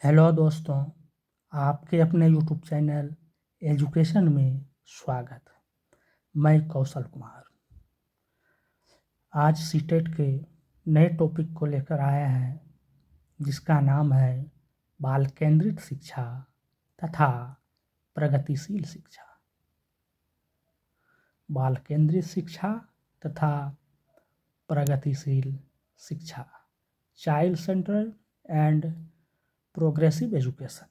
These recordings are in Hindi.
हेलो दोस्तों, आपके अपने यूट्यूब चैनल एजुकेशन में स्वागत है। मैं कौशल कुमार आज सीटेट के नए टॉपिक को लेकर आए हैं, जिसका नाम है बाल केंद्रित शिक्षा तथा प्रगतिशील शिक्षा। बाल केंद्रित शिक्षा तथा प्रगतिशील शिक्षा, child central and progressive education.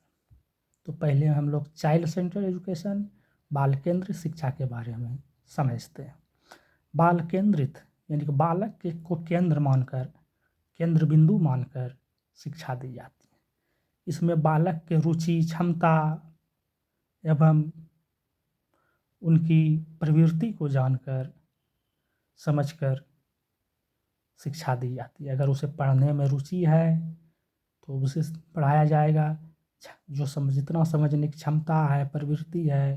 तो पहले हम लोग चाइल्ड सेंट्रल एजुकेशन, बाल केंद्रित शिक्षा के बारे में समझते हैं। बाल केंद्रित यानी कि बालक के को केंद्र मानकर, केंद्र बिंदु मानकर शिक्षा दी जाती है। इसमें बालक के रुचि, क्षमता एवं उनकी प्रवृत्ति को जानकर, समझकर शिक्षा दी जाती है। अगर उसे पढ़ने में रुचि है तो उसे पढ़ाया जाएगा। जो जितना समझने की क्षमता है, प्रवृत्ति है,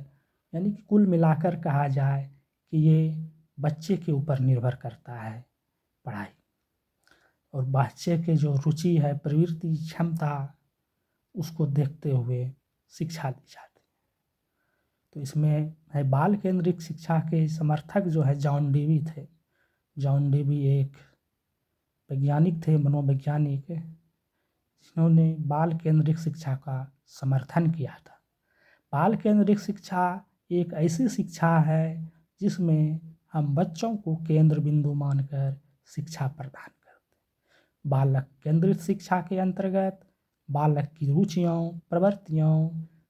यानी कि कुल मिलाकर कहा जाए कि ये बच्चे के ऊपर निर्भर करता है पढ़ाई। और बच्चे के जो रुचि है, प्रवृत्ति, क्षमता, उसको देखते हुए शिक्षा दी जाती है। तो इसमें है बाल केंद्रित शिक्षा के समर्थक जो है जॉन डेवी थे। जॉन डेवी एक वैज्ञानिक थे, मनोवैज्ञानिक, जिन्होंने बाल केंद्रित शिक्षा का समर्थन किया था। बाल केंद्रित शिक्षा एक ऐसी शिक्षा है जिसमें हम बच्चों को केंद्र बिंदु मानकर शिक्षा प्रदान करते हैं। बालक केंद्रित शिक्षा के अंतर्गत बालक की रुचियों, प्रवृत्तियों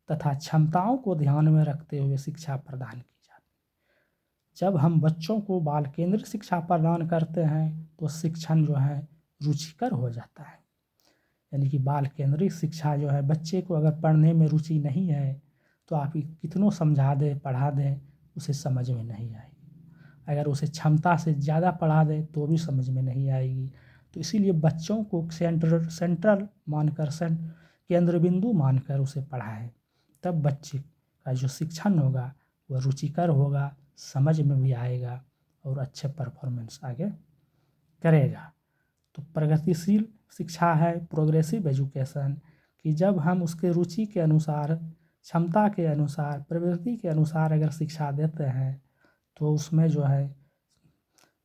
तथा क्षमताओं को ध्यान में रखते हुए शिक्षा प्रदान की जाती है। जब हम बच्चों को बाल केंद्रित शिक्षा प्रदान करते हैं तो शिक्षण जो है रुचिकर हो जाता है। यानी कि बाल केंद्रित शिक्षा जो है, बच्चे को अगर पढ़ने में रुचि नहीं है तो आप कितनों समझा दें, पढ़ा दें, उसे समझ में नहीं आएगी। अगर उसे क्षमता से ज़्यादा पढ़ा दें तो भी समझ में नहीं आएगी। तो इसीलिए बच्चों को सेंट्रल मानकर, केंद्र बिंदु मानकर उसे पढ़ाएं। तब बच्चे का जो शिक्षण होगा वह रुचिकर होगा, समझ में भी आएगा और अच्छे परफॉर्मेंस आगे करेगा। तो प्रगतिशील शिक्षा है प्रोग्रेसिव एजुकेशन, कि जब हम उसके रुचि के अनुसार, क्षमता के अनुसार, प्रवृत्ति के अनुसार अगर शिक्षा देते हैं तो उसमें जो है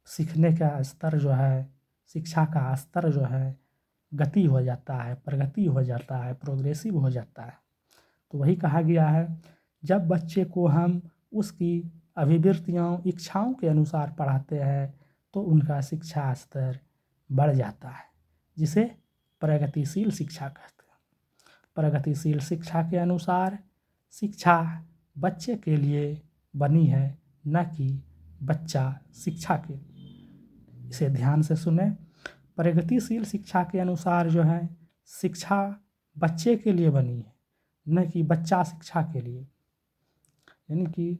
सीखने का स्तर जो है, शिक्षा का स्तर जो है गति हो जाता है, प्रगति हो जाता है, प्रोग्रेसिव हो जाता है। तो वही कहा गया है, जब बच्चे को हम उसकी अभिवृत्तियों, इच्छाओं के अनुसार पढ़ाते हैं तो उनका शिक्षा स्तर बढ़ जाता है, जिसे प्रगतिशील शिक्षा कहते हैं। प्रगतिशील शिक्षा के अनुसार शिक्षा बच्चे के लिए बनी है, न कि बच्चा शिक्षा के लिए। इसे ध्यान से सुने। प्रगतिशील शिक्षा के अनुसार जो है शिक्षा बच्चे के लिए बनी है, न कि बच्चा शिक्षा के लिए। यानी कि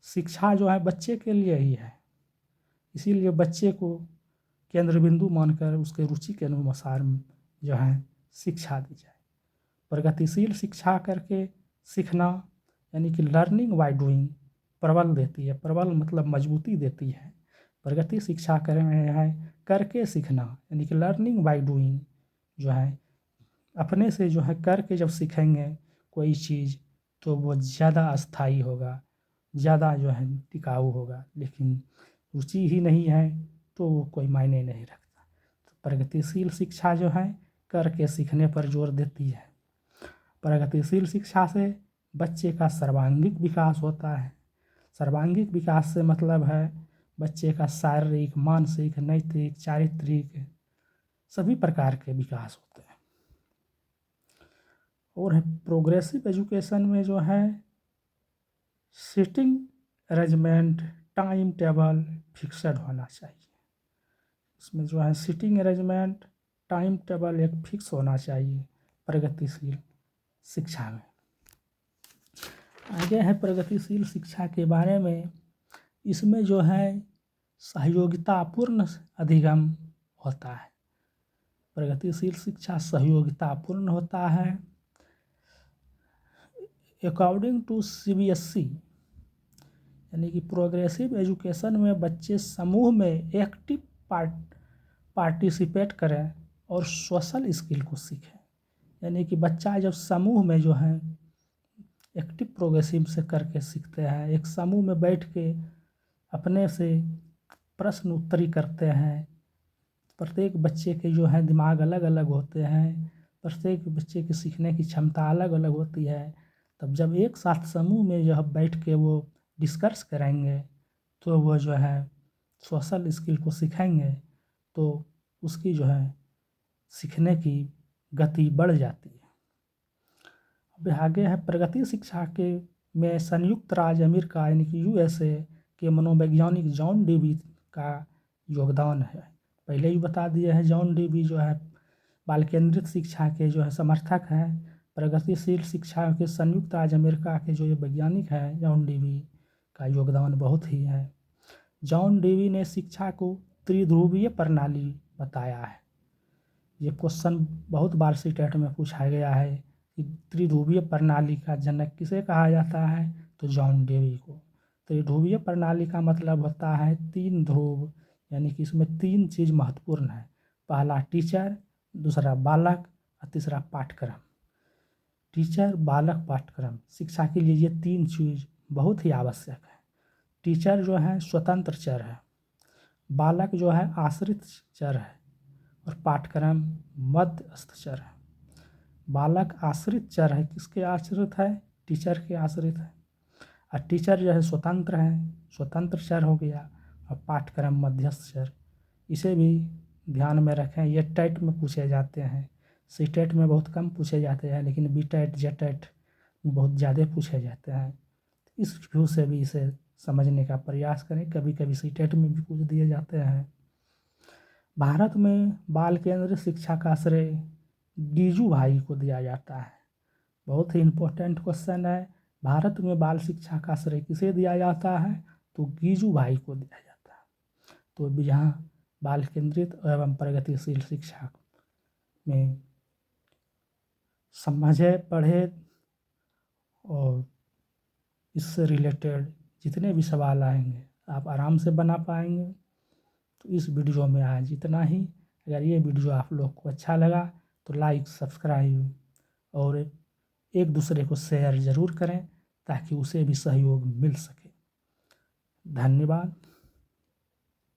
शिक्षा जो है बच्चे के लिए ही है, इसीलिए बच्चे को केंद्र बिंदु मानकर उसके रुचि के अनुसार जो है शिक्षा दी जाए। प्रगतिशील शिक्षा करके सीखना यानी कि लर्निंग बाय डूइंग प्रबल देती है। प्रबल मतलब मजबूती देती है। प्रगति शिक्षा करके सीखना यानी कि लर्निंग बाय डूइंग जो है अपने से जो है करके जब सीखेंगे कोई चीज़ तो वो ज़्यादा अस्थाई होगा, ज़्यादा जो है टिकाऊ होगा। लेकिन रुचि ही नहीं है तो वो कोई मायने नहीं रखता। तो प्रगतिशील शिक्षा जो है करके सीखने पर जोर देती है। प्रगतिशील शिक्षा से बच्चे का सर्वांगीण विकास होता है। सर्वांगीण विकास से मतलब है बच्चे का शारीरिक, मानसिक, नैतिक, चारित्रिक सभी प्रकार के विकास होते हैं। और प्रोग्रेसिव एजुकेशन में जो है seating arrangement, time table fixed होना चाहिए। इसमें जो है सीटिंग अरेंजमेंट, टाइम टेबल एक फिक्स होना चाहिए प्रगतिशील शिक्षा में। आगे है प्रगतिशील शिक्षा के बारे में। इसमें जो है सहयोगितापूर्ण अधिगम होता है। प्रगतिशील शिक्षा सहयोगितापूर्ण होता है। अकॉर्डिंग टू CBSE यानी कि प्रोग्रेसिव एजुकेशन में बच्चे समूह में एक्टिव पार्टिसिपेट करें और सोशल स्किल को सीखें। यानी कि बच्चा जब समूह में जो है एक्टिव प्रोग्रेसिव से करके सीखते हैं, एक समूह में बैठ के अपने से प्रश्न उत्तरी करते हैं। प्रत्येक बच्चे के जो है दिमाग अलग अलग होते हैं, प्रत्येक बच्चे की सीखने की क्षमता अलग अलग होती है। तब जब एक साथ समूह में जो है बैठ के वो डिस्कस करेंगे तो वो जो है सोशल स्किल को सीखेंगे, तो उसकी जो है सीखने की गति बढ़ जाती है। अब आगे है प्रगति शिक्षा के में संयुक्त राज्य अमेरिका यानी कि यूएसए के मनोवैज्ञानिक जॉन डेवी का योगदान है। पहले ही बता दिए हैं, जॉन डेवी जो है बाल केंद्रित शिक्षा के जो है समर्थक हैं। प्रगतिशील शिक्षा के संयुक्त राज्य अमेरिका के जो ये वैज्ञानिक हैं, जॉन डेवी का योगदान बहुत ही है। जॉन डेवी ने शिक्षा को त्रिध्रुवीय प्रणाली बताया है। ये क्वेश्चन बहुत बार सीटेट में पूछा गया है कि त्रिध्रुवीय प्रणाली का जनक किसे कहा जाता है, तो जॉन डेवी को। त्रिध्रुवीय प्रणाली का मतलब होता है 3 ध्रुव, यानी कि इसमें 3 चीज़ महत्वपूर्ण है। पहला टीचर, दूसरा बालक और तीसरा पाठ्यक्रम। टीचर, बालक, पाठ्यक्रम, शिक्षा के लिए ये 3 चीज़ बहुत ही आवश्यक है। टीचर जो है स्वतंत्र चर है, बालक जो है आश्रित चर है और पाठ्यक्रम मध्यस्थ चर है। बालक आश्रित चर है, किसके आश्रित है, टीचर के आश्रित है। और टीचर जो है स्वतंत्र है, स्वतंत्र चर हो गया, और पाठ्यक्रम मध्यस्थ चर। इसे भी ध्यान में रखें, ये टेट में पूछे जाते हैं। सी टेट में बहुत कम पूछे जाते हैं, लेकिन बी टेट जे टेट में बहुत ज़्यादा पूछे जाते हैं। इस व्यू से भी इसे समझने का प्रयास करें, कभी कभी सी टेट में भी पूछ दिए जाते हैं। भारत में बाल केंद्रित शिक्षा का श्रेय गीजू भाई को दिया जाता है। बहुत ही इम्पोर्टेंट क्वेश्चन है। भारत में बाल शिक्षा का श्रेय किसे दिया जाता है, तो गीजू भाई को दिया जाता है। तो यहाँ बाल केंद्रित एवं प्रगतिशील शिक्षा में समझे, पढ़े और इससे रिलेटेड जितने भी सवाल आएंगे आप आराम से बना पाएंगे। तो इस वीडियो में आज इतना ही। अगर ये वीडियो आप लोग को अच्छा लगा तो लाइक, सब्सक्राइब और एक दूसरे को शेयर ज़रूर करें ताकि उसे भी सहयोग मिल सके। धन्यवाद।